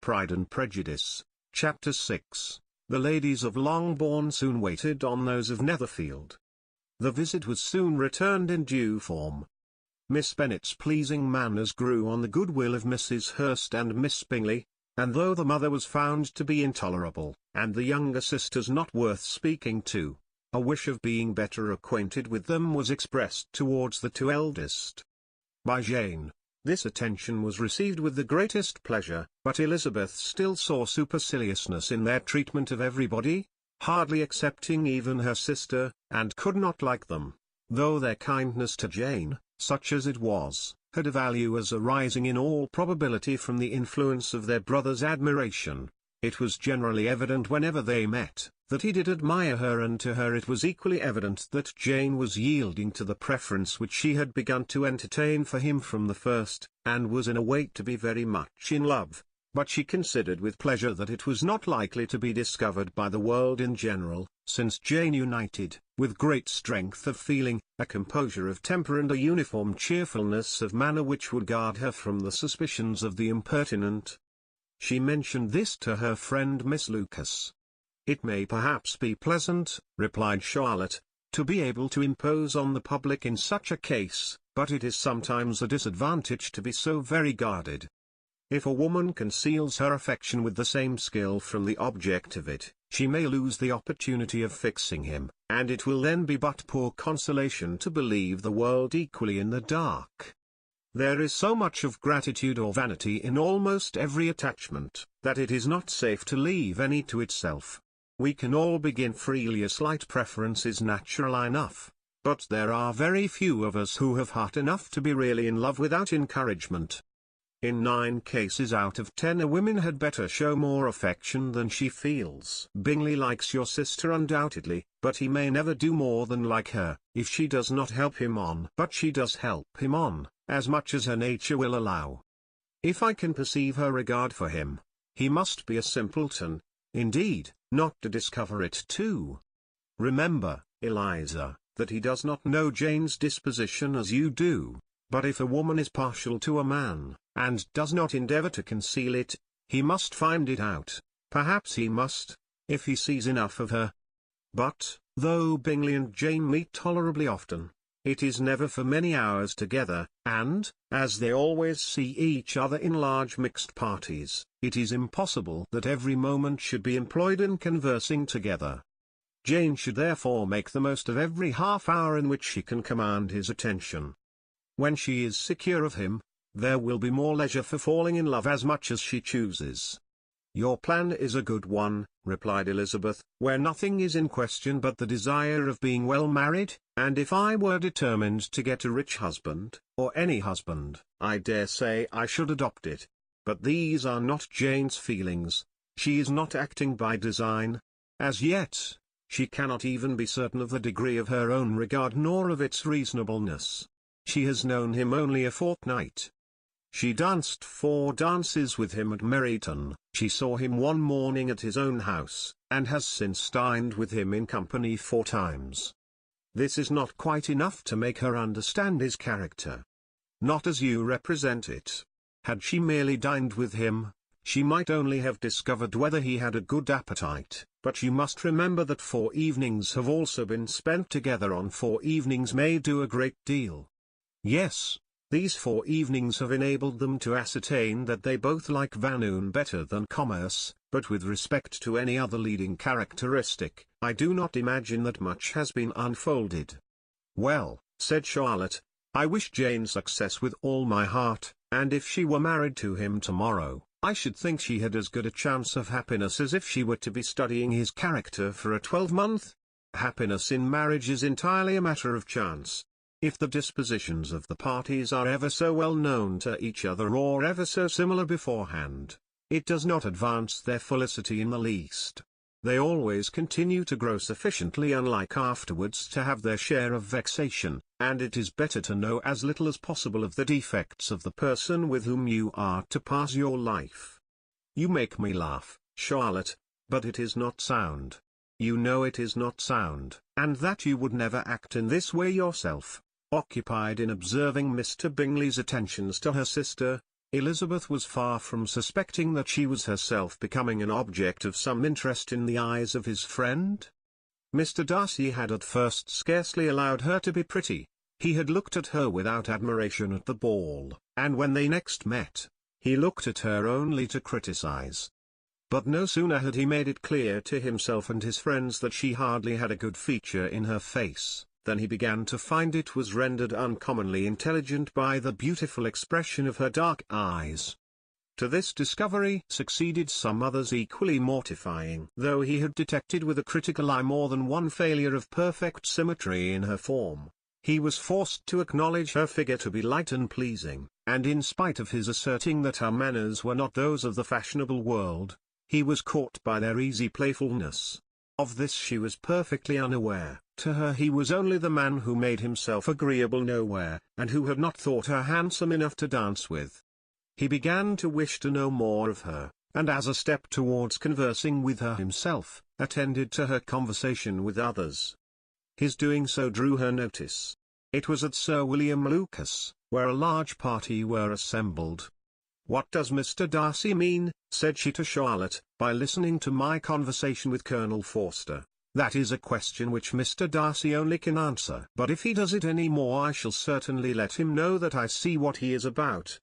Pride and Prejudice, Chapter 6. The ladies of Longbourn soon waited on those of Netherfield. The visit was soon returned in due form. Miss Bennet's pleasing manners grew on the goodwill of Mrs. Hurst and Miss Bingley, and though the mother was found to be intolerable, and the younger sisters not worth speaking to, a wish of being better acquainted with them was expressed towards the two eldest. By Jane, this attention was received with the greatest pleasure, but Elizabeth still saw superciliousness in their treatment of everybody, hardly excepting even her sister, and could not like them, though their kindness to Jane, such as it was, had a value as arising in all probability from the influence of their brother's admiration. It was generally evident whenever they met, that he did admire her, and to her it was equally evident that Jane was yielding to the preference which she had begun to entertain for him from the first, and was in a way to be very much in love, but she considered with pleasure that it was not likely to be discovered by the world in general, since Jane united, with great strength of feeling, a composure of temper and a uniform cheerfulness of manner which would guard her from the suspicions of the impertinent. She mentioned this to her friend Miss Lucas. "It may perhaps be pleasant," replied Charlotte, "to be able to impose on the public in such a case, but it is sometimes a disadvantage to be so very guarded. If a woman conceals her affection with the same skill from the object of it, she may lose the opportunity of fixing him, and it will then be but poor consolation to believe the world equally in the dark. There is so much of gratitude or vanity in almost every attachment, that it is not safe to leave any to itself. We can all begin freely, a slight preference is natural enough, but there are very few of us who have heart enough to be really in love without encouragement. In 9 cases out of 10 a woman had better show more affection than she feels. Bingley likes your sister undoubtedly, but he may never do more than like her, if she does not help him on. But she does help him on, as much as her nature will allow. If I can perceive her regard for him, he must be a simpleton, indeed, not to discover it too. Remember, Eliza, that he does not know Jane's disposition as you do, but if a woman is partial to a man, and does not endeavour to conceal it, he must find it out. Perhaps he must, if he sees enough of her. But, though Bingley and Jane meet tolerably often, it is never for many hours together, and, as they always see each other in large mixed parties, it is impossible that every moment should be employed in conversing together. Jane should therefore make the most of every half-hour in which she can command his attention. When she is secure of him, there will be more leisure for falling in love as much as she chooses. "Your plan is a good one," replied Elizabeth, "where nothing is in question but the desire of being well married, and if I were determined to get a rich husband, or any husband, I dare say I should adopt it. But these are not Jane's feelings. She is not acting by design. As yet, she cannot even be certain of the degree of her own regard nor of its reasonableness. She has known him only a fortnight. She danced 4 dances with him at Meryton, she saw him one morning at his own house, and has since dined with him in company 4 times. This is not quite enough to make her understand his character. Not as you represent it. Had she merely dined with him, she might only have discovered whether he had a good appetite, but you must remember that 4 evenings have also been spent together. On 4 evenings may do a great deal. Yes, these 4 evenings have enabled them to ascertain that they both like Vanoon better than commerce, but with respect to any other leading characteristic, I do not imagine that much has been unfolded. "Well," said Charlotte, "I wish Jane success with all my heart, and if she were married to him tomorrow, I should think she had as good a chance of happiness as if she were to be studying his character for a 12-month. Happiness in marriage is entirely a matter of chance. If the dispositions of the parties are ever so well known to each other or ever so similar beforehand, it does not advance their felicity in the least. They always continue to grow sufficiently unlike afterwards to have their share of vexation, and it is better to know as little as possible of the defects of the person with whom you are to pass your life. You make me laugh, Charlotte, but it is not sound. You know it is not sound, and that you would never act in this way yourself." Occupied in observing Mr. Bingley's attentions to her sister, Elizabeth was far from suspecting that she was herself becoming an object of some interest in the eyes of his friend. Mr. Darcy had at first scarcely allowed her to be pretty. He had looked at her without admiration at the ball, and when they next met, he looked at her only to criticize. But no sooner had he made it clear to himself and his friends that she hardly had a good feature in her face, than he began to find it was rendered uncommonly intelligent by the beautiful expression of her dark eyes. To this discovery succeeded some others equally mortifying, though he had detected with a critical eye more than one failure of perfect symmetry in her form. He was forced to acknowledge her figure to be light and pleasing, and in spite of his asserting that her manners were not those of the fashionable world, he was caught by their easy playfulness. Of this she was perfectly unaware. To her he was only the man who made himself agreeable nowhere, and who had not thought her handsome enough to dance with. He began to wish to know more of her, and as a step towards conversing with her himself, attended to her conversation with others. His doing so drew her notice. It was at Sir William Lucas, where a large party were assembled. "What does Mr. Darcy mean," said she to Charlotte, "by listening to my conversation with Colonel Forster? That is a question which Mr. Darcy only can answer. But if he does it any more I shall certainly let him know that I see what he is about.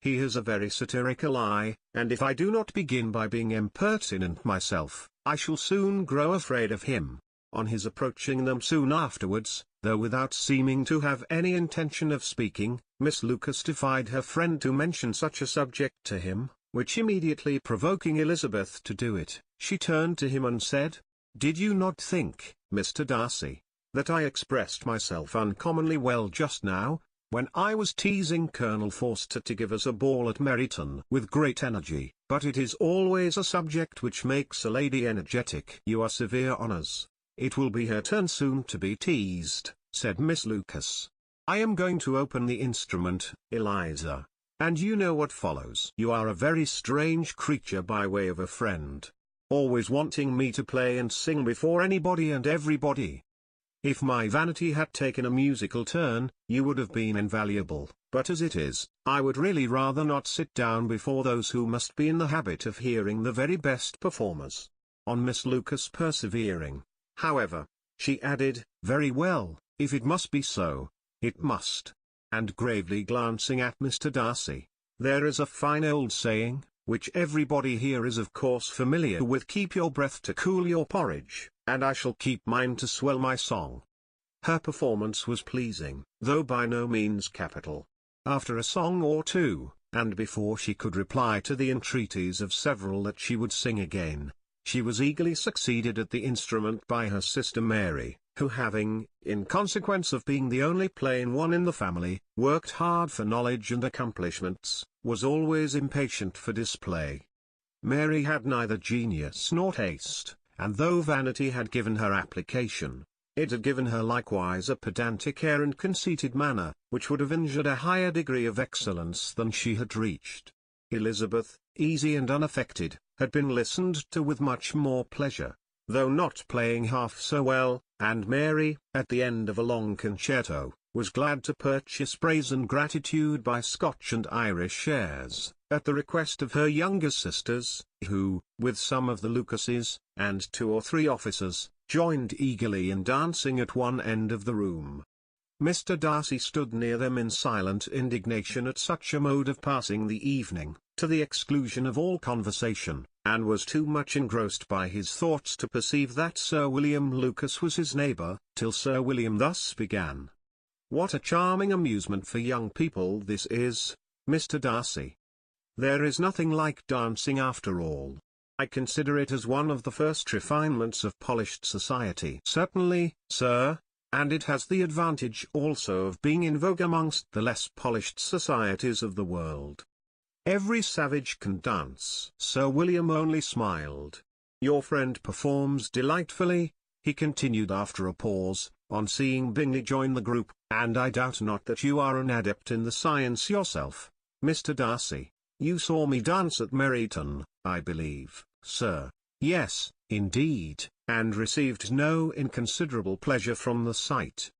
He has a very satirical eye, and if I do not begin by being impertinent myself, I shall soon grow afraid of him." On his approaching them soon afterwards, though without seeming to have any intention of speaking, Miss Lucas defied her friend to mention such a subject to him, which immediately provoking Elizabeth to do it, she turned to him and said, "Did you not think, Mr. Darcy, that I expressed myself uncommonly well just now, when I was teasing Colonel Forster to give us a ball at Meryton with great energy? But it is always a subject which makes a lady energetic. You are severe on us. It will be her turn soon to be teased," said Miss Lucas. "I am going to open the instrument, Eliza, and you know what follows. You are a very strange creature by way of a friend, always wanting me to play and sing before anybody and everybody. If my vanity had taken a musical turn, you would have been invaluable, but as it is, I would really rather not sit down before those who must be in the habit of hearing the very best performers." On Miss Lucas persevering, however, she added, "Very well, if it must be so, it must." And gravely glancing at Mr. Darcy, "There is a fine old saying, which everybody here is of course familiar with: keep your breath to cool your porridge, and I shall keep mine to swell my song." Her performance was pleasing, though by no means capital. After a song or two, and before she could reply to the entreaties of several that she would sing again, she was eagerly succeeded at the instrument by her sister Mary, who having, in consequence of being the only plain one in the family, worked hard for knowledge and accomplishments, was always impatient for display. Mary had neither genius nor taste, and though vanity had given her application, it had given her likewise a pedantic air and conceited manner, which would have injured a higher degree of excellence than she had reached. Elizabeth, easy and unaffected, had been listened to with much more pleasure, though not playing half so well, and Mary, at the end of a long concerto, was glad to purchase praise and gratitude by Scotch and Irish airs, at the request of her younger sisters, who, with some of the Lucases, and 2 or 3 officers, joined eagerly in dancing at one end of the room. Mr. Darcy stood near them in silent indignation at such a mode of passing the evening, to the exclusion of all conversation, and was too much engrossed by his thoughts to perceive that Sir William Lucas was his neighbour, till Sir William thus began. "What a charming amusement for young people this is, Mr. Darcy. There is nothing like dancing after all. I consider it as one of the first refinements of polished society." "Certainly, sir, and it has the advantage also of being in vogue amongst the less polished societies of the world. Every savage can dance." Sir William only smiled. "Your friend performs delightfully," he continued after a pause, on seeing Bingley join the group, "and I doubt not that you are an adept in the science yourself, Mr. Darcy. You saw me dance at Meryton, I believe, sir?" "Yes, indeed, and received no inconsiderable pleasure from the sight."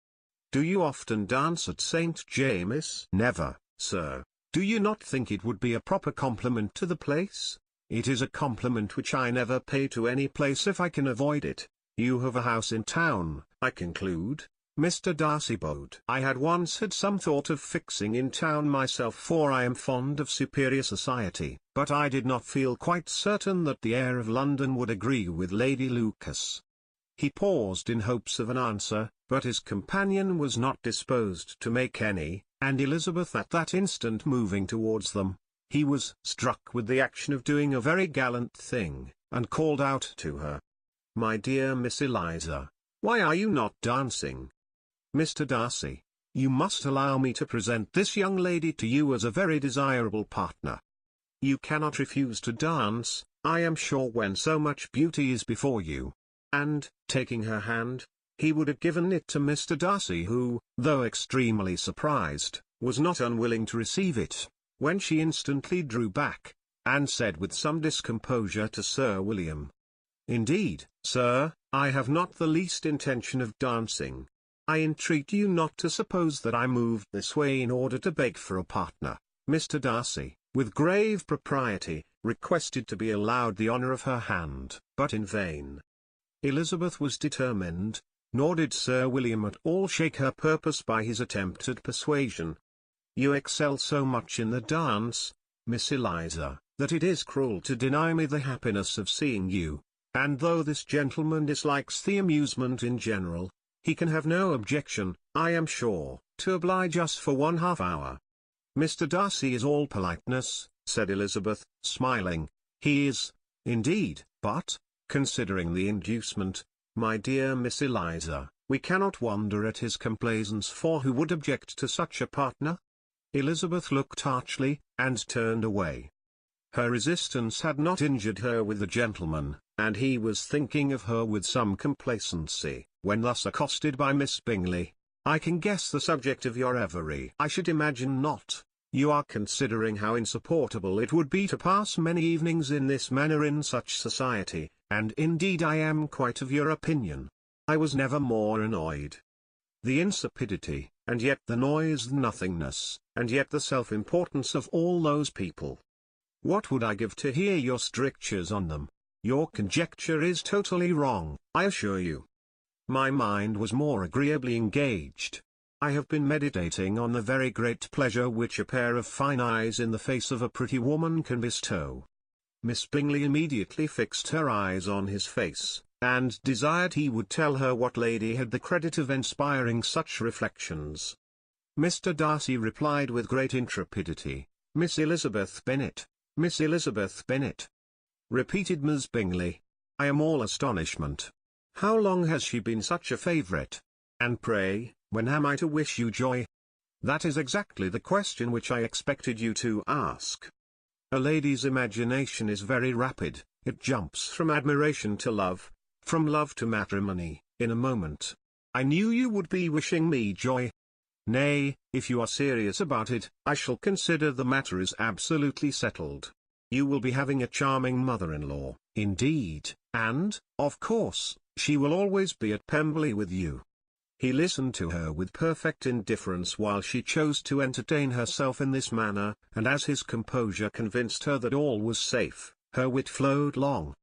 "Do you often dance at St. James's?" "Never, sir. Do you not think it would be a proper compliment to the place? It is a compliment which I never pay to any place if I can avoid it. You have a house in town, I conclude?" Mr. Darcy bowed. "I had once had some thought of fixing in town myself, for I am fond of superior society, but I did not feel quite certain that the air of London would agree with Lady Lucas." He paused in hopes of an answer, but his companion was not disposed to make any, and Elizabeth at that instant moving towards them, he was struck with the action of doing a very gallant thing, and called out to her, "My dear Miss Eliza, why are you not dancing? Mr. Darcy, you must allow me to present this young lady to you as a very desirable partner. You cannot refuse to dance, I am sure, when so much beauty is before you." And, taking her hand, he would have given it to Mr. Darcy, who, though extremely surprised, was not unwilling to receive it, when she instantly drew back, and said with some discomposure to Sir William, "Indeed, sir, I have not the least intention of dancing. I entreat you not to suppose that I moved this way in order to beg for a partner." Mr. Darcy, with grave propriety, requested to be allowed the honour of her hand, but in vain. Elizabeth was determined, nor did Sir William at all shake her purpose by his attempt at persuasion. "You excel so much in the dance, Miss Eliza, that it is cruel to deny me the happiness of seeing you, and though this gentleman dislikes the amusement in general, he can have no objection, I am sure, to oblige us for 1/2 hour." "Mr. Darcy is all politeness," said Elizabeth, smiling. "He is, indeed, but, considering the inducement, my dear Miss Eliza, we cannot wonder at his complaisance, for who would object to such a partner?" Elizabeth looked archly, and turned away. Her resistance had not injured her with the gentleman, and he was thinking of her with some complacency, when thus accosted by Miss Bingley. "I can guess the subject of your reverie." "I should imagine not. You are considering how insupportable it would be to pass many evenings in this manner in such society, and indeed I am quite of your opinion. I was never more annoyed. The insipidity, and yet the noise, the nothingness, and yet the self-importance of all those people. What would I give to hear your strictures on them? Your conjecture is totally wrong, I assure you. My mind was more agreeably engaged. I have been meditating on the very great pleasure which a pair of fine eyes in the face of a pretty woman can bestow." Miss Bingley immediately fixed her eyes on his face, and desired he would tell her what lady had the credit of inspiring such reflections. Mr. Darcy replied with great intrepidity, "Miss Elizabeth Bennet, Miss Elizabeth Bennet," repeated Miss Bingley. "I am all astonishment. How long has she been such a favourite? And pray, when am I to wish you joy?" "That is exactly the question which I expected you to ask. A lady's imagination is very rapid, it jumps from admiration to love, from love to matrimony, in a moment. I knew you would be wishing me joy. Nay, if you are serious about it, I shall consider the matter is absolutely settled. You will be having a charming mother-in-law, indeed, and, of course, she will always be at Pemberley with you." He listened to her with perfect indifference while she chose to entertain herself in this manner, and as his composure convinced her that all was safe, her wit flowed long,